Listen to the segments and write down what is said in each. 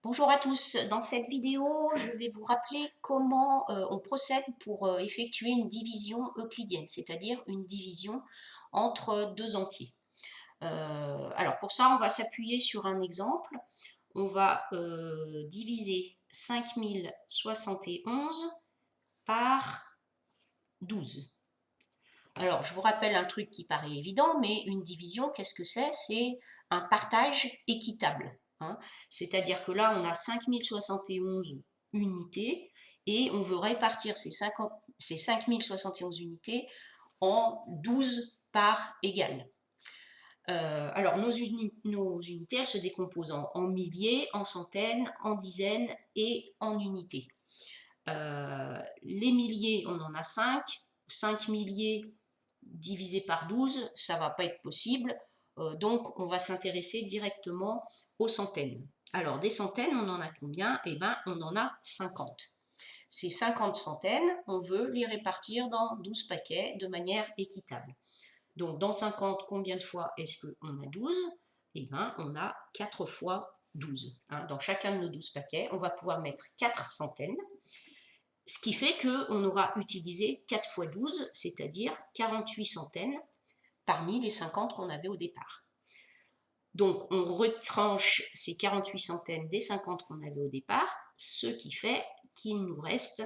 Bonjour à tous, dans cette vidéo, je vais vous rappeler comment on procède pour effectuer une division euclidienne, c'est-à-dire une division entre deux entiers. Alors pour ça, on va s'appuyer sur un exemple. On va diviser 5071 par 12. Alors, je vous rappelle un truc qui paraît évident, mais une division, qu'est-ce que c'est? C'est un partage équitable, hein. C'est-à-dire que là, on a 5071 unités et on veut répartir ces 5071 unités en 12 parts égales. Alors, nos unités, elles se décomposent en milliers, en centaines, en dizaines et en unités. Les milliers, on en a 5. 5 milliers divisé par 12, ça ne va pas être possible. Donc, on va s'intéresser directement aux centaines. Alors, des centaines, on en a combien? Eh bien, on en a 50. Ces 50 centaines, on veut les répartir dans 12 paquets de manière équitable. Donc, dans 50, combien de fois est-ce qu'on a 12? Eh bien, on a 4 fois 12. Hein. Dans chacun de nos 12 paquets, on va pouvoir mettre 4 centaines. Ce qui fait qu'on aura utilisé 4 fois 12, c'est-à-dire 48 centaines parmi les 50 qu'on avait au départ. Donc on retranche ces 48 centaines des 50 qu'on avait au départ, ce qui fait qu'il nous reste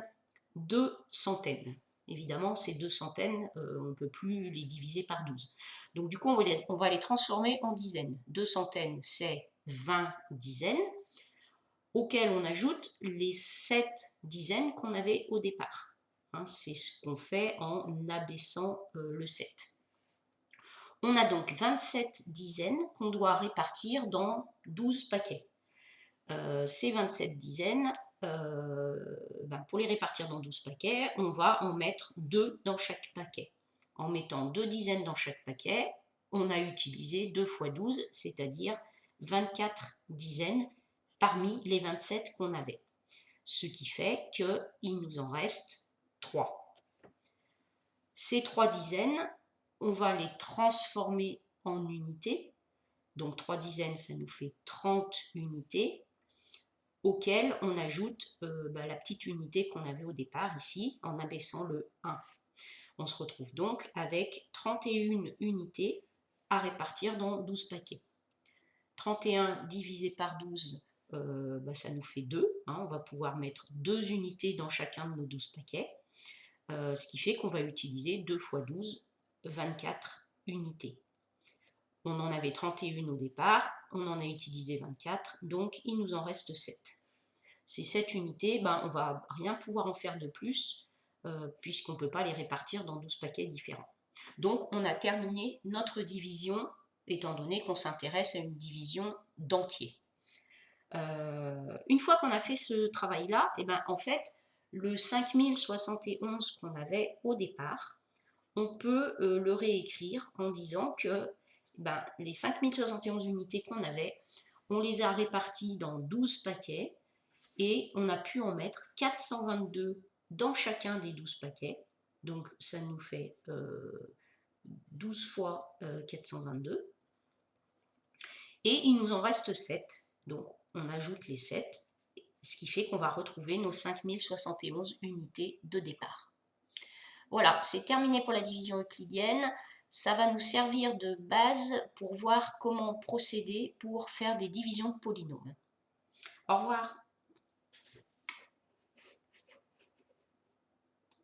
2 centaines. Évidemment, ces 2 centaines, on ne peut plus les diviser par 12. Donc du coup, on va les transformer en dizaines. 2 centaines, c'est 20 dizaines, auxquelles on ajoute les 7 dizaines qu'on avait au départ. Hein, c'est ce qu'on fait en abaissant le 7. On a donc 27 dizaines qu'on doit répartir dans 12 paquets. Ces 27 dizaines, pour les répartir dans 12 paquets, on va en mettre 2 dans chaque paquet. En mettant 2 dizaines dans chaque paquet, on a utilisé 2 fois 12, c'est-à-dire 24 dizaines parmi les 27 qu'on avait. Ce qui fait qu'il nous en reste 3. Ces 3 dizaines, on va les transformer en unités. Donc 3 dizaines, ça nous fait 30 unités, auxquelles on ajoute la petite unité qu'on avait au départ ici, en abaissant le 1. On se retrouve donc avec 31 unités à répartir dans 12 paquets. 31 divisé par 12, ça nous fait 2. Hein, on va pouvoir mettre 2 unités dans chacun de nos 12 paquets. Ce qui fait qu'on va utiliser 2 fois 12, 24 unités. On en avait 31 au départ, on en a utilisé 24, donc il nous en reste 7. Ces 7 unités, on ne va rien pouvoir en faire de plus, puisqu'on ne peut pas les répartir dans 12 paquets différents. Donc on a terminé notre division, étant donné qu'on s'intéresse à une division d'entiers. Une fois qu'on a fait ce travail-là, en fait, le 5071 qu'on avait au départ, on peut le réécrire en disant que les 5071 unités qu'on avait, on les a réparties dans 12 paquets et on a pu en mettre 422 dans chacun des 12 paquets. Donc ça nous fait 12 fois 422. Et il nous en reste 7. Donc on ajoute les 7, ce qui fait qu'on va retrouver nos 5071 unités de départ. Voilà, c'est terminé pour la division euclidienne. Ça va nous servir de base pour voir comment procéder pour faire des divisions de polynômes. Au revoir.